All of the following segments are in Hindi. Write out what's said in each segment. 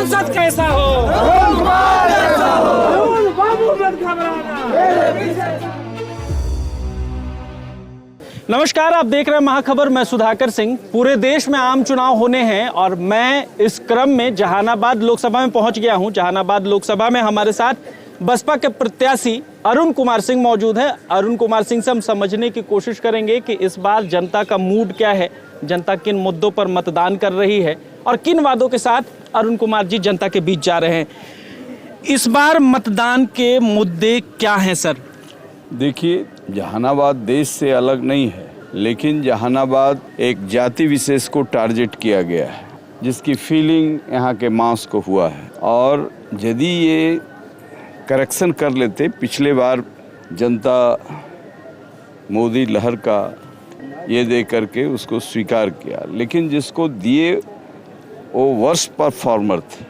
सांसद कैसा हो, बाबू मत घबराना। नमस्कार, आप देख रहे हैं महाखबर। मैं सुधाकर सिंह। पूरे देश में आम चुनाव होने हैं और मैं इस क्रम में जहानाबाद लोकसभा में पहुंच गया हूं। जहानाबाद लोकसभा में हमारे साथ बसपा के प्रत्याशी अरुण कुमार सिंह मौजूद है। अरुण कुमार सिंह से हम समझने की कोशिश करेंगे कि इस बार जनता का मूड क्या है, जनता किन मुद्दों पर मतदान कर रही है और किन वादों के साथ अरुण कुमार जी जनता के बीच जा रहे हैं। इस बार मतदान के मुद्दे क्या हैं सर? देखिए, जहानाबाद देश से अलग नहीं है, लेकिन जहानाबाद एक जाति विशेष को टारगेट किया गया है, जिसकी फीलिंग यहाँ के मास को हुआ है। और यदि ये करेक्शन कर लेते, पिछले बार जनता मोदी लहर का ये दे करके उसको स्वीकार किया, लेकिन जिसको दिए वो वर्स्ट परफॉर्मर थे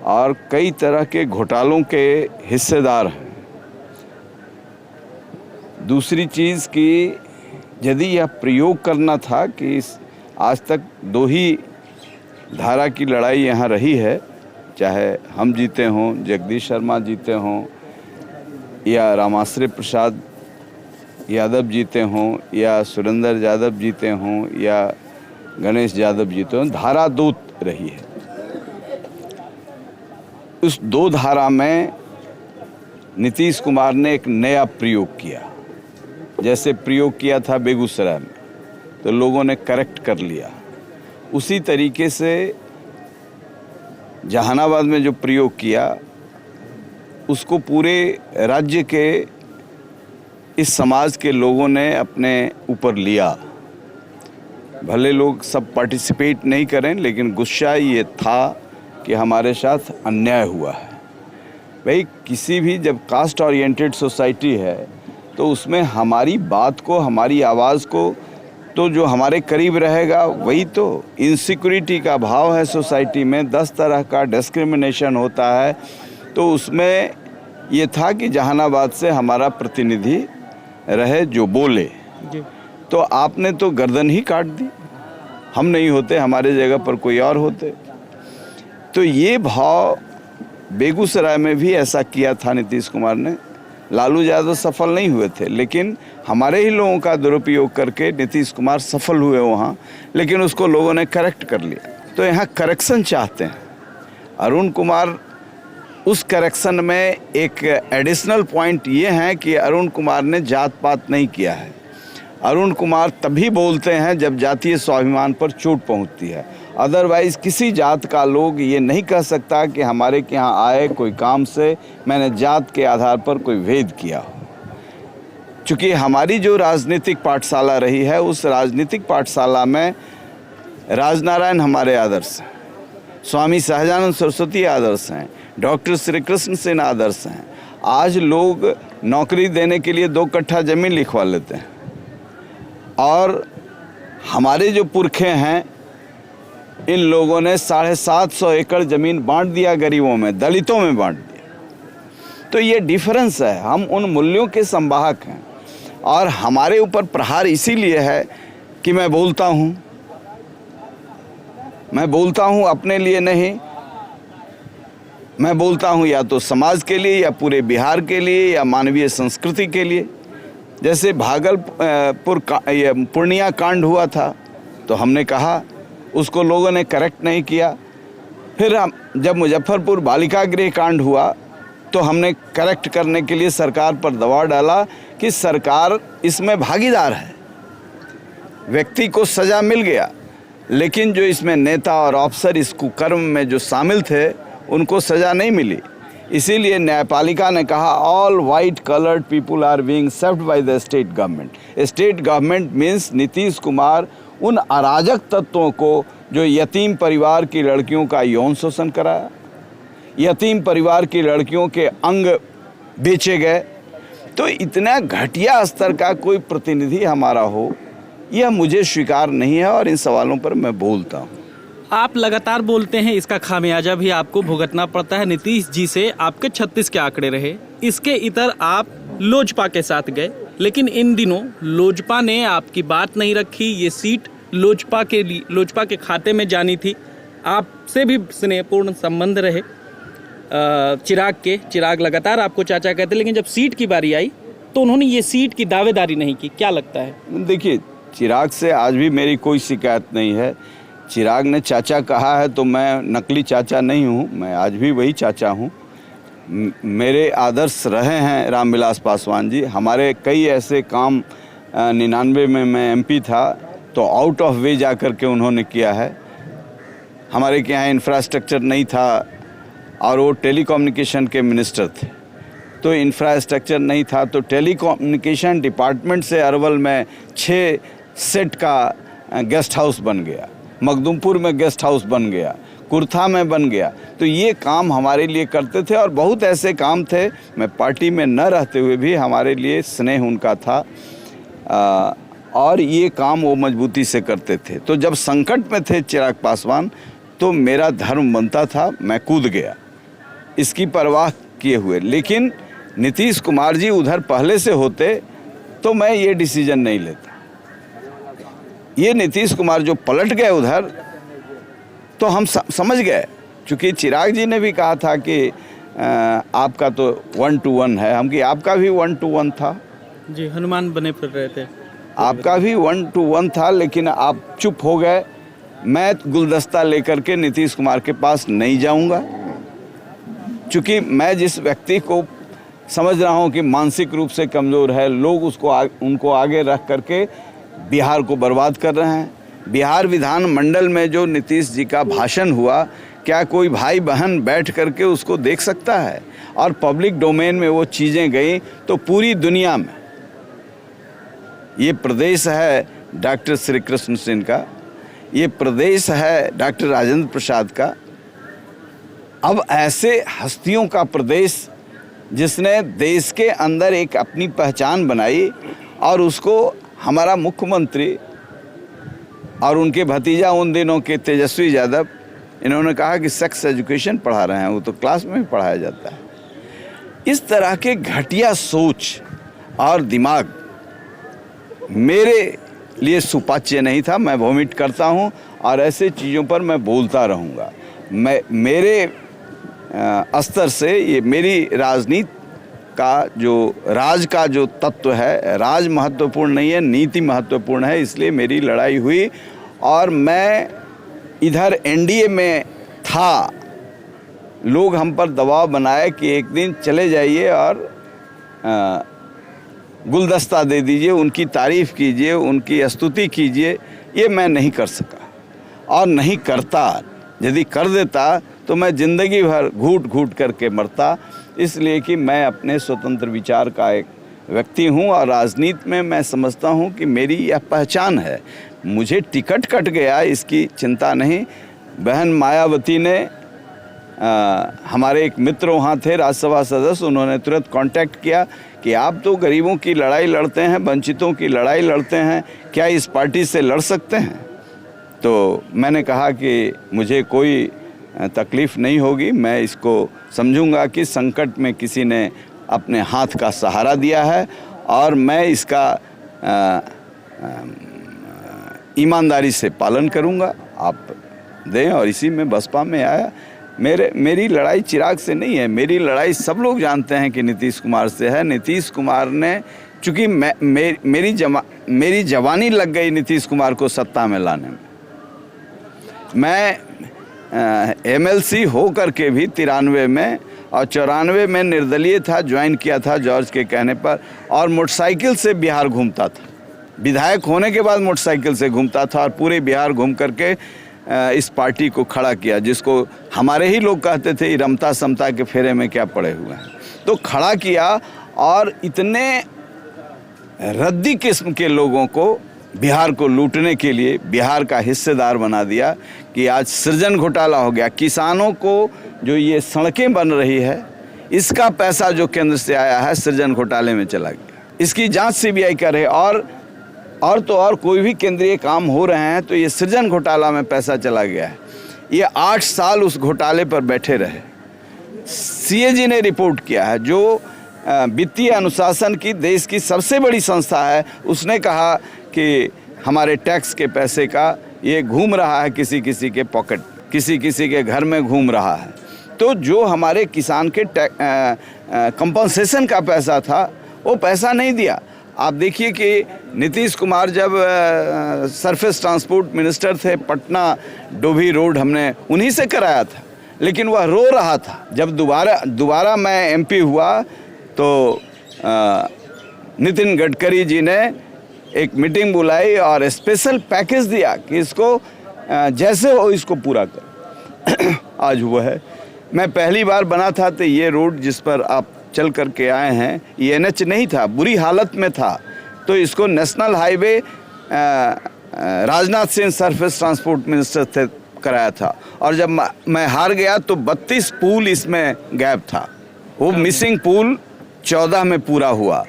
और कई तरह के घोटालों के हिस्सेदार हैं। दूसरी चीज़ कि यदि यह प्रयोग करना था कि आज तक दो ही धारा की लड़ाई यहाँ रही है, चाहे हम जीते हों, जगदीश शर्मा जीते हों, या रामाश्रय प्रसाद यादव जीते हों, या सुरेंद्र यादव जीते हों, या गणेश यादव जीते हों, धारा दो रही है। उस दो धारा में नीतीश कुमार ने एक नया प्रयोग किया। जैसे प्रयोग किया था बेगूसराय में, तो लोगों ने करेक्ट कर लिया। उसी तरीके से जहानाबाद में जो प्रयोग किया, उसको पूरे राज्य के इस समाज के लोगों ने अपने ऊपर लिया। भले लोग सब पार्टिसिपेट नहीं करें, लेकिन गुस्सा ये था कि हमारे साथ अन्याय हुआ है। भाई, किसी भी जब कास्ट ओरिएंटेड सोसाइटी है तो उसमें हमारी बात को, हमारी आवाज़ को तो जो हमारे करीब रहेगा वही तो। इनसिक्योरिटी का भाव है सोसाइटी में, 10 तरह का डिस्क्रिमिनेशन होता है। तो उसमें ये था कि जहानाबाद से हमारा प्रतिनिधि रहे जो बोले, तो आपने तो गर्दन ही काट दी। हम नहीं होते, हमारे जगह पर कोई और होते। तो ये भाव बेगूसराय में भी ऐसा किया था नीतीश कुमार ने। लालू यादव सफल नहीं हुए थे, लेकिन हमारे ही लोगों का दुरुपयोग करके नीतीश कुमार सफल हुए वहाँ, लेकिन उसको लोगों ने करेक्ट कर लिया। तो यहाँ करेक्शन चाहते हैं अरुण कुमार। उस करेक्शन में एक एडिशनल पॉइंट ये है कि अरुण कुमार ने जात पात नहीं किया है। अरुण कुमार तभी बोलते हैं जब जातीय स्वाभिमान पर चोट पहुँचती है। अदरवाइज़ किसी जात का लोग ये नहीं कह सकता कि हमारे के यहाँ आए कोई काम से मैंने जात के आधार पर कोई भेद किया हो। चूँकि हमारी जो राजनीतिक पाठशाला रही है, उस राजनीतिक पाठशाला में राजनारायण हमारे आदर्श हैं, स्वामी सहजानंद सरस्वती आदर्श हैं, डॉक्टर श्री कृष्ण सेन आदर्श हैं। आज लोग नौकरी देने के लिए 2 कट्ठा ज़मीन लिखवा लेते हैं, और हमारे जो पुरखे हैं, इन लोगों ने 750 एकड़ ज़मीन बांट दिया गरीबों में, दलितों में बांट दिया। तो ये डिफरेंस है। हम उन मूल्यों के संवाहक हैं, और हमारे ऊपर प्रहार इसीलिए है कि मैं बोलता हूँ अपने लिए नहीं, मैं बोलता हूँ या तो समाज के लिए, या पूरे बिहार के लिए, या मानवीय संस्कृति के लिए। जैसे भागलपुर पूर्णिया कांड हुआ था, तो हमने कहा, उसको लोगों ने करेक्ट नहीं किया। फिर जब मुजफ्फरपुर बालिका गृह कांड हुआ, तो हमने करेक्ट करने के लिए सरकार पर दबाव डाला कि सरकार इसमें भागीदार है। व्यक्ति को सज़ा मिल गया, लेकिन जो इसमें नेता और अफसर इस कुकर्म में जो शामिल थे, उनको सज़ा नहीं मिली। इसीलिए न्यायपालिका ने कहा all white coloured people are being served by the state government. State government means Nitish Kumar उन अराजक तत्वों को जो यतीम परिवार की लड़कियों का यौन शोषण कराया, यतीम परिवार की लड़कियों के अंग बेचे गए। तो इतना घटिया स्तर का कोई प्रतिनिधि हमारा हो, यह मुझे स्वीकार नहीं है, और इन सवालों पर मैं बोलता हूँ। आप लगातार बोलते हैं, इसका खामियाजा भी आपको भुगतना पड़ता है। नीतीश जी से आपके 36 के आंकड़े रहे, इसके इतर आप लोजपा के साथ गए, लेकिन इन दिनों लोजपा ने आपकी बात नहीं रखी। ये सीट लोजपा के खाते में जानी थी। आपसे भी स्नेहपूर्ण संबंध रहे चिराग लगातार आपको चाचा कहते, लेकिन जब सीट की बारी आई तो उन्होंने ये सीट की दावेदारी नहीं की। क्या लगता है? देखिए, चिराग से आज भी मेरी कोई शिकायत नहीं है। चिराग ने चाचा कहा है तो मैं नकली चाचा नहीं हूँ, मैं आज भी वही चाचा हूँ। मेरे आदर्श रहे हैं रामविलास पासवान जी। हमारे कई ऐसे काम 99 में मैं एमपी था तो आउट ऑफ वे जा कर के उन्होंने किया है। हमारे के यहाँ इंफ्रास्ट्रक्चर नहीं था और वो टेलीकम्युनिकेशन के मिनिस्टर थे, तो इंफ्रास्ट्रक्चर नहीं था, तो टेलीकम्युनिकेशन डिपार्टमेंट से अरवल में 6 सेट का गेस्ट हाउस बन गया, मखदूमपुर में गेस्ट हाउस बन गया, कुर्था में बन गया। तो ये काम हमारे लिए करते थे और बहुत ऐसे काम थे, मैं पार्टी में न रहते हुए भी हमारे लिए स्नेह उनका था और ये काम वो मजबूती से करते थे। तो जब संकट में थे चिराग पासवान तो मेरा धर्म बनता था, मैं कूद गया इसकी परवाह किए हुए। लेकिन नीतीश कुमार जी उधर पहले से होते तो मैं ये डिसीजन नहीं लेता। ये नीतीश कुमार जो पलट गए उधर तो हम समझ गए, क्योंकि चिराग जी ने भी कहा था कि आपका तो 1 to 1 है, हम कि आपका भी 1 to 1 था जी, हनुमान बने फिर रहे थे, आपका भी 1 to 1 था, लेकिन आप चुप हो गए। मैं गुलदस्ता लेकर के नीतीश कुमार के पास नहीं जाऊंगा, क्योंकि मैं जिस व्यक्ति को समझ रहा हूं कि मानसिक रूप से कमज़ोर है, लोग उनको आगे रख करके बिहार को बर्बाद कर रहे हैं। बिहार विधानमंडल में जो नीतीश जी का भाषण हुआ, क्या कोई भाई बहन बैठ करके उसको देख सकता है? और पब्लिक डोमेन में वो चीज़ें गई तो पूरी दुनिया में ये प्रदेश है डॉक्टर श्री कृष्ण सिंह का, ये प्रदेश है डॉक्टर राजेंद्र प्रसाद का। अब ऐसे हस्तियों का प्रदेश जिसने देश के अंदर एक अपनी पहचान बनाई और उसको हमारा मुख्यमंत्री और उनके भतीजा उन दिनों के तेजस्वी यादव, इन्होंने कहा कि सेक्स एजुकेशन पढ़ा रहे हैं, वो तो क्लास में भी पढ़ाया जाता है। इस तरह के घटिया सोच और दिमाग मेरे लिए सुपाच्य नहीं था। मैं वोमिट करता हूं और ऐसे चीज़ों पर मैं बोलता रहूंगा। मेरे स्तर से ये मेरी राजनीति राज का जो तत्व है, राज महत्वपूर्ण नहीं है, नीति महत्वपूर्ण है। इसलिए मेरी लड़ाई हुई और मैं इधर एनडीए में था, लोग हम पर दबाव बनाए कि एक दिन चले जाइए और गुलदस्ता दे दीजिए, उनकी तारीफ़ कीजिए, उनकी स्तुति कीजिए। ये मैं नहीं कर सका और नहीं करता। यदि कर देता तो मैं ज़िंदगी भर घूट घूट करके मरता, इसलिए कि मैं अपने स्वतंत्र विचार का एक व्यक्ति हूं और राजनीति में मैं समझता हूं कि मेरी यह पहचान है। मुझे टिकट कट गया इसकी चिंता नहीं। बहन मायावती ने हमारे एक मित्र वहाँ थे, राज्यसभा सदस्य, उन्होंने तुरंत कांटेक्ट किया कि आप तो गरीबों की लड़ाई लड़ते हैं, वंचितों की लड़ाई लड़ते हैं, क्या इस पार्टी से लड़ सकते हैं? तो मैंने कहा कि मुझे कोई तकलीफ़ नहीं होगी, मैं इसको समझूंगा कि संकट में किसी ने अपने हाथ का सहारा दिया है और मैं इसका ईमानदारी से पालन करूंगा। आप दें और इसी में बसपा में आया। मेरी लड़ाई चिराग से नहीं है, मेरी लड़ाई सब लोग जानते हैं कि नीतीश कुमार से है। नीतीश कुमार ने, चूँकि मेरी जवानी लग गई नीतीश कुमार को सत्ता में लाने में। मैं एमएलसी हो करके भी 93 में और 94 में निर्दलीय था, ज्वाइन किया था जॉर्ज के कहने पर, और मोटरसाइकिल से बिहार घूमता था। विधायक होने के बाद मोटरसाइकिल से घूमता था और पूरे बिहार घूम करके इस पार्टी को खड़ा किया, जिसको हमारे ही लोग कहते थे रमता समता के फेरे में क्या पड़े हुए हैं। तो खड़ा किया और इतने रद्दी किस्म के लोगों को बिहार को लूटने के लिए बिहार का हिस्सेदार बना दिया कि आज सृजन घोटाला हो गया। किसानों को जो ये सड़कें बन रही है, इसका पैसा जो केंद्र से आया है सृजन घोटाले में चला गया। इसकी जांच सीबीआई करे और कोई भी केंद्रीय काम हो रहे हैं तो ये सृजन घोटाला में पैसा चला गया है। ये 8 साल उस घोटाले पर बैठे रहे। सीएजी ने रिपोर्ट किया है, जो वित्तीय अनुशासन की देश की सबसे बड़ी संस्था है, उसने कहा कि हमारे टैक्स के पैसे का ये घूम रहा है किसी किसी के पॉकेट। किसी किसी के घर में घूम रहा है। तो जो हमारे किसान के कंपनसेशन का पैसा था वो पैसा नहीं दिया। आप देखिए कि नीतीश कुमार जब सरफेस ट्रांसपोर्ट मिनिस्टर थे, पटना डोभी रोड हमने उन्हीं से कराया था, लेकिन वह रो रहा था। जब दोबारा मैं एमपी हुआ तो नितिन गडकरी जी ने एक मीटिंग बुलाई और स्पेशल पैकेज दिया कि इसको जैसे हो इसको पूरा कर। आज हुआ है। मैं पहली बार बना था तो ये रोड जिस पर आप चल कर के आए हैं ये NH नहीं था, बुरी हालत में था। तो इसको national highway Rajnath Singh surface transport minister थे कराया था। और जब मैं हार गया तो 32 पुल इसमें गैप था। वो मिसिंग पुल 14 में पूरा हुआ।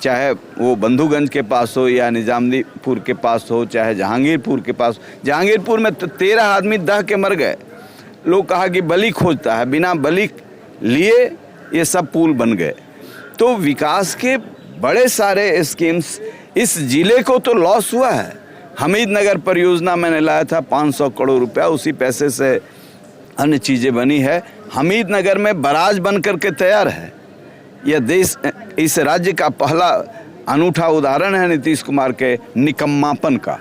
चाहे वो बंधुगंज के पास हो या निजामदीपुर के पास हो, चाहे जहांगीरपुर के पास। जहांगीरपुर में तो 13 आदमी दह के मर गए। लोग कहा कि बलि खोजता है, बिना बलि लिए ये सब पुल बन गए। तो विकास के बड़े सारे स्कीम्स, इस जिले को तो लॉस हुआ है। हमीदनगर परियोजना मैंने लाया था 500 करोड़ रुपया, उसी पैसे से अन्य चीज़ें बनी है। हमीदनगर में बराज बन करके तैयार है। यह देश, इस राज्य का पहला अनूठा उदाहरण है नीतीश कुमार के निकम्मापन का।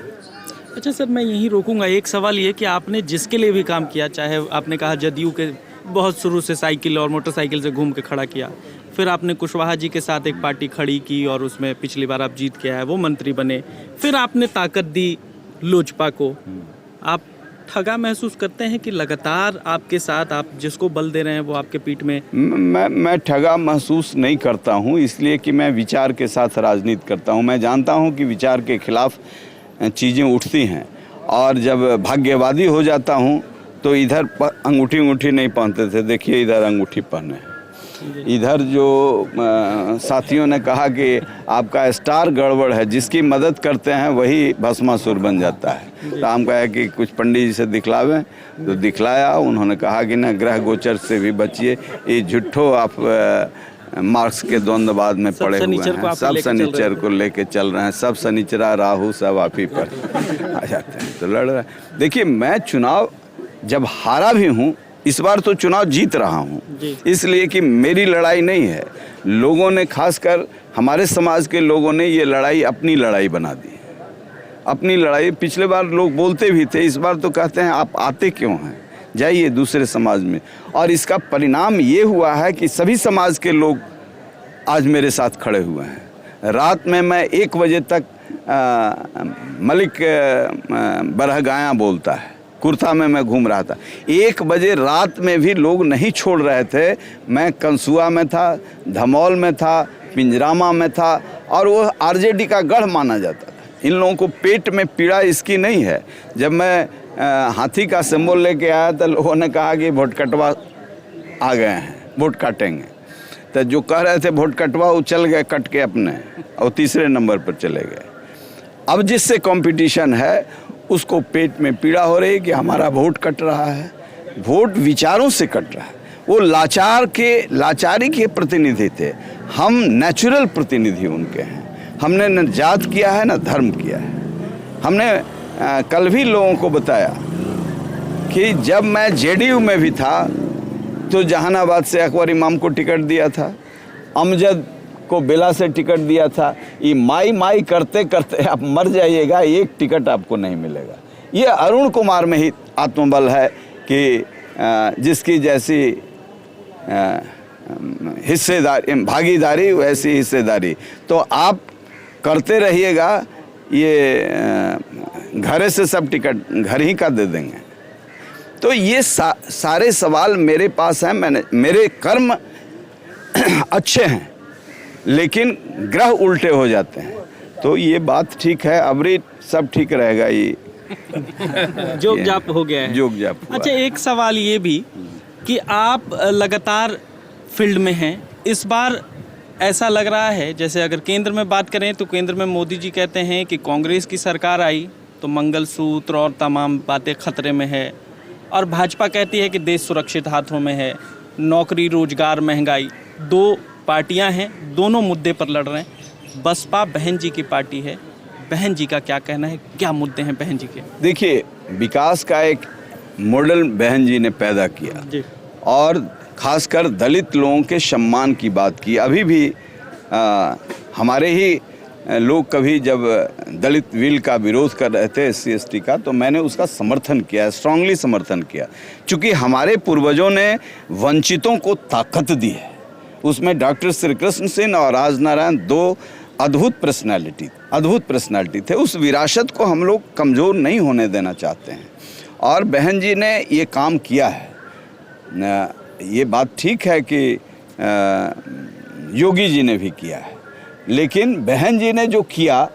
अच्छा सर, मैं यहीं रोकूंगा। एक सवाल ये कि आपने जिसके लिए भी काम किया, चाहे आपने कहा जदयू के बहुत शुरू से साइकिल और मोटरसाइकिल से घूम के खड़ा किया, फिर आपने कुशवाहा जी के साथ एक पार्टी खड़ी की और उसमें पिछली बार आप जीत के आए, वो मंत्री बने, फिर आपने ताकत दी लोजपा को। आप ठगा महसूस करते हैं कि लगातार आपके साथ, आप जिसको बल दे रहे हैं वो आपके पीठ में? मैं ठगा महसूस नहीं करता हूँ, इसलिए कि मैं विचार के साथ राजनीति करता हूँ। मैं जानता हूँ कि विचार के खिलाफ चीज़ें उठती हैं, और जब भाग्यवादी हो जाता हूँ तो इधर अंगूठी नहीं पहनते थे, देखिए इधर अंगूठी पहने। इधर जो साथियों ने कहा कि आपका स्टार गड़बड़ है, जिसकी मदद करते हैं वही भस्मासुर बन जाता है। तो हम कहा कि कुछ पंडित जी से दिखलावें, तो दिखलाया। उन्होंने कहा कि ना, ग्रह गोचर से भी बचिए, ये झूठो आप मार्क्स के द्वंद्ववाद में पड़े हुए हैं। सब शनिचर को लेके चल रहे हैं, सब शनिचरा राहु सब आप ही पर आ जाते हैं, तो लड़ रहे हैं। देखिए, मैं चुनाव जब हारा भी हूँ, इस बार तो चुनाव जीत रहा हूँ, इसलिए कि मेरी लड़ाई नहीं है। लोगों ने, खासकर हमारे समाज के लोगों ने ये लड़ाई अपनी लड़ाई बना दी, अपनी लड़ाई। पिछले बार लोग बोलते भी थे, इस बार तो कहते हैं आप आते क्यों हैं, जाइए दूसरे समाज में। और इसका परिणाम ये हुआ है कि सभी समाज के लोग आज मेरे साथ खड़े हुए हैं। रात में मैं 1 बजे तक मलिक बरहगाया बोलता है, कुर्ता में मैं घूम रहा था। 1 बजे रात में भी लोग नहीं छोड़ रहे थे। मैं कंसुआ में था, धमौल में था, पिंजरामा में था, और वो आरजेडी का गढ़ माना जाता था। इन लोगों को पेट में पीड़ा इसकी नहीं है। जब मैं हाथी का सिंबल लेके आया तो लोगों ने कहा कि वोट कटवा आ गए हैं, वोट काटेंगे। तो जो कह रहे थे वोट कटवा, वो चल गए कट के अपने, और तीसरे नंबर पर चले गए। अब जिससे कंपटीशन है उसको पेट में पीड़ा हो रही है कि हमारा वोट कट रहा है। वोट विचारों से कट रहा है। वो लाचारी के प्रतिनिधि थे, हम नेचुरल प्रतिनिधि उनके हैं। हमने न जात किया है न धर्म किया है। हमने कल भी लोगों को बताया कि जब मैं JDU में भी था तो जहानाबाद से अकबर इमाम को टिकट दिया था, अमजद को बेला से टिकट दिया था। ये माई करते करते आप मर जाइएगा, एक टिकट आपको नहीं मिलेगा। ये अरुण कुमार में ही आत्मबल है कि जिसकी जैसी हिस्सेदारी, भागीदारी वैसी हिस्सेदारी। तो आप करते रहिएगा, ये घरे से सब टिकट घर ही का दे देंगे। तो ये सारे सवाल मेरे पास हैं। मेरे कर्म अच्छे हैं, लेकिन ग्रह उल्टे हो जाते हैं। तो ये बात ठीक है, अबरी सब ठीक रहेगा। ये जोक जाप हो गया है, जोक जाप हुआ। अच्छा, एक सवाल ये भी कि आप लगातार फील्ड में हैं। इस बार ऐसा लग रहा है जैसे अगर केंद्र में बात करें तो केंद्र में मोदी जी कहते हैं कि कांग्रेस की सरकार आई तो मंगलसूत्र और तमाम बातें खतरे में है, और भाजपा कहती है कि देश सुरक्षित हाथों में है। नौकरी, रोजगार, महंगाई, 2 पार्टियां हैं, दोनों मुद्दे पर लड़ रहे हैं। बसपा बहन जी की पार्टी है, बहन जी का क्या कहना है, क्या मुद्दे हैं बहन जी के? देखिए, विकास का एक मॉडल बहन जी ने पैदा किया जी। और खासकर दलित लोगों के सम्मान की बात की। अभी भी हमारे ही लोग कभी जब दलित बिल का विरोध कर रहे थे SC ST का, तो मैंने उसका समर्थन किया, स्ट्रांगली समर्थन किया, क्योंकि हमारे पूर्वजों ने वंचितों को ताकत दी है। उसमें डॉक्टर श्री कृष्ण सिंह और राजनारायण दो अद्भुत पर्सनालिटी थे। उस विरासत को हम लोग कमज़ोर नहीं होने देना चाहते हैं और बहन जी ने ये काम किया है। ये बात ठीक है कि योगी जी ने भी किया है, लेकिन बहन जी ने जो किया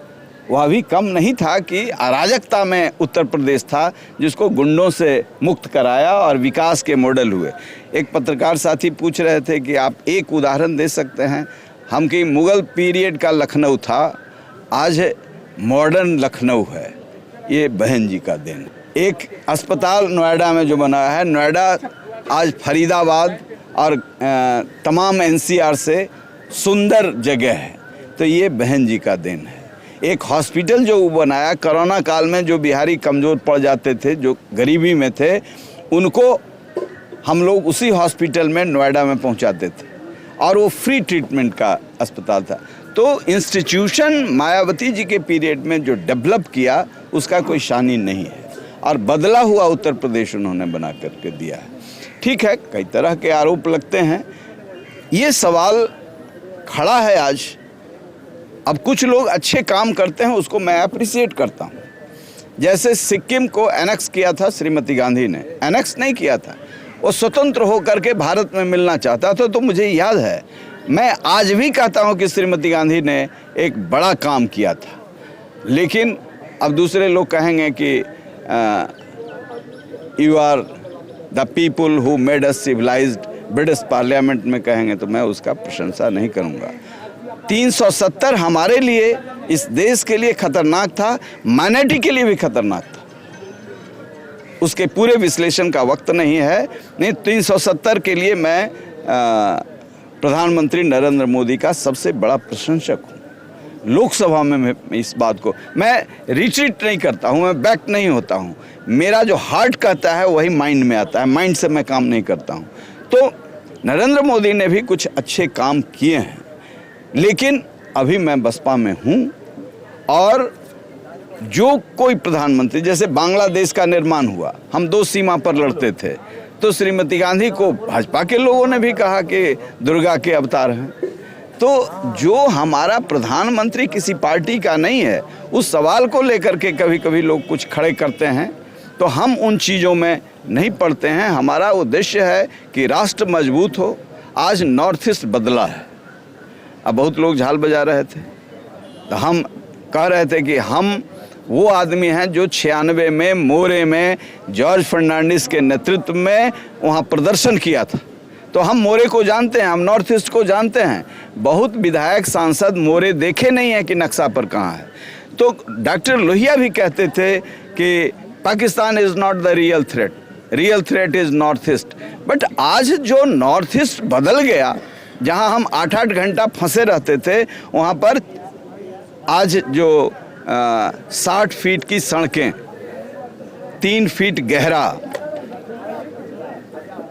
वह भी कम नहीं था कि अराजकता में उत्तर प्रदेश था, जिसको गुंडों से मुक्त कराया और विकास के मॉडल हुए। एक पत्रकार साथी पूछ रहे थे कि आप एक उदाहरण दे सकते हैं। हम कि मुग़ल पीरियड का लखनऊ था, आज मॉडर्न लखनऊ है। ये बहन जी का देन। एक अस्पताल नोएडा में जो बना है, नोएडा आज फरीदाबाद और तमाम NCR से सुंदर जगह है, तो ये बहन जी का देन है। एक हॉस्पिटल जो बनाया कोरोना काल में, जो बिहारी कमज़ोर पड़ जाते थे, जो गरीबी में थे, उनको हम लोग उसी हॉस्पिटल में नोएडा में पहुंचाते थे और वो फ्री ट्रीटमेंट का अस्पताल था। तो इंस्टीट्यूशन मायावती जी के पीरियड में जो डेवलप किया उसका कोई शानी नहीं है और बदला हुआ उत्तर प्रदेश उन्होंने बना करके दिया है। ठीक है, कई तरह के आरोप लगते हैं। ये सवाल खड़ा है आज। अब कुछ लोग अच्छे काम करते हैं, उसको मैं अप्रिशिएट करता हूँ। जैसे सिक्किम को एनेक्स किया था श्रीमती गांधी ने, एनेक्स नहीं किया था, वो स्वतंत्र होकर के भारत में मिलना चाहता था। तो मुझे याद है, मैं आज भी कहता हूँ कि श्रीमती गांधी ने एक बड़ा काम किया था। लेकिन अब दूसरे लोग कहेंगे कि you are the people who made us civilised, British parliament में कहेंगे, तो मैं उसका प्रशंसा नहीं करूँगा। 370 हमारे लिए, इस देश के लिए खतरनाक था, माइनॉरिटी के लिए भी खतरनाक था। उसके पूरे विश्लेषण का वक्त नहीं है। नहीं, 370 के लिए मैं प्रधानमंत्री नरेंद्र मोदी का सबसे बड़ा प्रशंसक हूँ। लोकसभा में मैं इस बात को, मैं रिट्रीट नहीं करता हूँ, मैं बैक नहीं होता हूँ। मेरा जो हार्ट कहता है वही माइंड में आता है, माइंड से मैं काम नहीं करता हूँ। तो नरेंद्र मोदी ने भी कुछ अच्छे काम किए हैं, लेकिन अभी मैं बसपा में हूँ और जो कोई प्रधानमंत्री, जैसे बांग्लादेश का निर्माण हुआ, हम 2 सीमा पर लड़ते थे, तो श्रीमती गांधी को भाजपा के लोगों ने भी कहा कि दुर्गा के अवतार हैं। तो जो हमारा प्रधानमंत्री किसी पार्टी का नहीं है, उस सवाल को लेकर के कभी कभी लोग कुछ खड़े करते हैं, तो हम उन चीज़ों में नहीं पड़ते हैं। हमारा उद्देश्य है कि राष्ट्र मजबूत हो। आज नॉर्थ ईस्ट बदला है। अब बहुत लोग झाल बजा रहे थे, तो हम कह रहे थे कि हम वो आदमी हैं जो 96 में मोरे में जॉर्ज फर्नांडिस के नेतृत्व में वहाँ प्रदर्शन किया था। तो हम मोरे को जानते हैं, हम नॉर्थ ईस्ट को जानते हैं। बहुत विधायक सांसद मोरे देखे नहीं है कि नक्शा पर कहाँ है। तो डॉक्टर लोहिया भी कहते थे कि Pakistan is not the real threat is north east. But आज जो नॉर्थ ईस्ट बदल गया, जहाँ हम 8-8 घंटा फंसे रहते थे, वहाँ पर आज जो 60 फीट की सड़कें, 3 फीट गहरा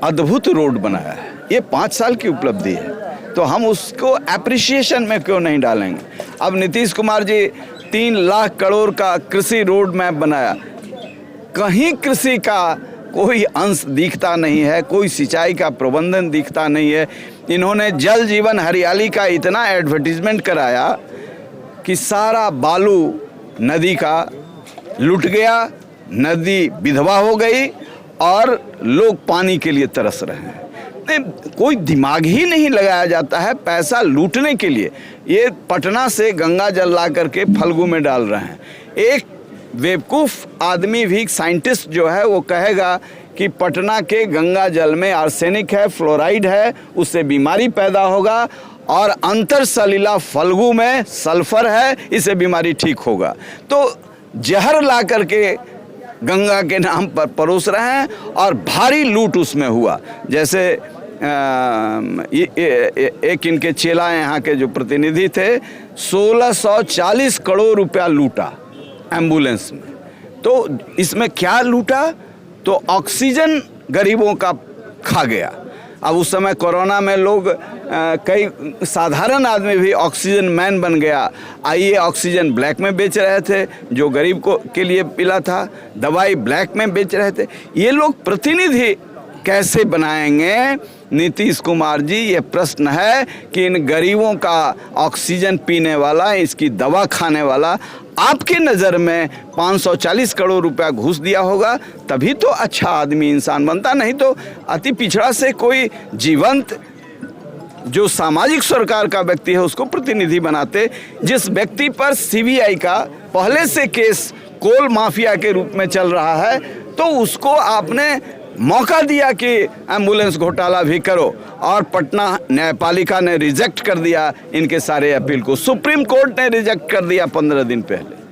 अद्भुत रोड बनाया है। ये 5 साल की उपलब्धि है, तो हम उसको अप्रिसिएशन में क्यों नहीं डालेंगे। अब नीतीश कुमार जी 3 लाख करोड़ का कृषि रोड मैप बनाया, कहीं कृषि का कोई अंश दिखता नहीं है, कोई सिंचाई का प्रबंधन दिखता नहीं है। इन्होंने जल जीवन हरियाली का इतना एडवर्टीजमेंट कराया कि सारा बालू नदी का लुट गया, नदी विधवा हो गई और लोग पानी के लिए तरस रहे हैं। कोई दिमाग ही नहीं लगाया जाता है पैसा लूटने के लिए। ये पटना से गंगा जल ला करके फल्गु में डाल रहे हैं। एक बेवकूफ़ आदमी भी, साइंटिस्ट जो है, वो कहेगा कि पटना के गंगा जल में आर्सेनिक है, फ्लोराइड है, उससे बीमारी पैदा होगा, और अंतर सलीला फल्गु में सल्फर है, इससे बीमारी ठीक होगा। तो जहर ला करके गंगा के नाम पर परोस रहे हैं और भारी लूट उसमें हुआ। जैसे एक इनके चेला यहाँ के जो प्रतिनिधि थे, 1640 करोड़ रुपया लूटा एम्बुलेंस में। तो इसमें क्या लूटा? तो ऑक्सीजन गरीबों का खा गया। अब उस समय कोरोना में लोग कई साधारण आदमी भी ऑक्सीजन मैन बन गया। आइए, ऑक्सीजन ब्लैक में बेच रहे थे, जो गरीब को के लिए पिला था, दवाई ब्लैक में बेच रहे थे। ये लोग प्रतिनिधि कैसे बनाएंगे नीतीश कुमार जी? ये प्रश्न है कि इन गरीबों का ऑक्सीजन पीने वाला, इसकी दवा खाने वाला आपकी नज़र में 540 करोड़ रुपया घूस दिया होगा, तभी तो अच्छा आदमी इंसान बनता। नहीं तो अति पिछड़ा से कोई जीवंत जो सामाजिक सरकार का व्यक्ति है उसको प्रतिनिधि बनाते। जिस व्यक्ति पर सीबीआई का पहले से केस कोल माफिया के रूप में चल रहा है, तो उसको आपने मौका दिया कि एम्बुलेंस घोटाला भी करो, और पटना न्यायपालिका ने रिजेक्ट कर दिया इनके सारे अपील को। सुप्रीम कोर्ट ने रिजेक्ट कर दिया 15 दिन पहले।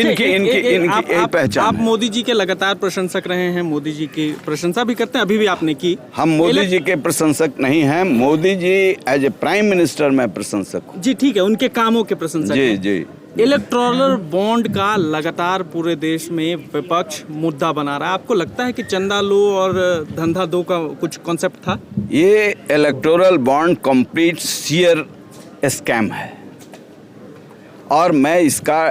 इनकी यही पहचान। आप मोदी जी के लगातार प्रशंसक रहे हैं, मोदी जी की प्रशंसा भी करते हैं, अभी भी आपने की। हम मोदी जी के प्रशंसक नहीं हैं, Modi ji as a prime minister मैं प्रशंसक हूँ। जी ठीक है, उनके कामों के प्रशंसक जी हैं। जी। इलेक्टोरल बॉन्ड का लगातार पूरे देश में विपक्ष मुद्दा बना रहा है। आपको लगता है कि चंदा लो और धंधा दो का कुछ कॉन्सेप्ट था? ये electoral bond complete share scam है, और मैं इसका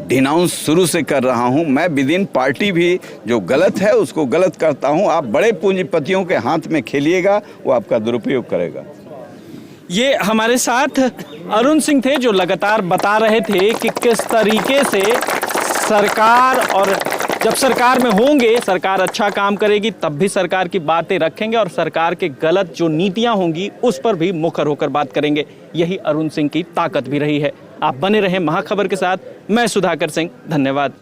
डिनाउंस शुरू से कर रहा हूं। मैं विद इन पार्टी भी जो गलत है उसको गलत करता हूं। आप बड़े पूंजीपतियों के हाथ में खेलिएगा, वो आपका दुरुपयोग करेगा। ये हमारे साथ अरुण सिंह थे, जो लगातार बता रहे थे कि किस तरीके से सरकार, और जब सरकार में होंगे, सरकार अच्छा काम करेगी तब भी सरकार की बातें रखेंगे, और सरकार के गलत जो नीतियां होंगी उस पर भी मुखर होकर बात करेंगे। यही अरुण सिंह की ताकत भी रही है। आप बने रहें महाखबर के साथ। मैं सुधाकर सिंह, धन्यवाद।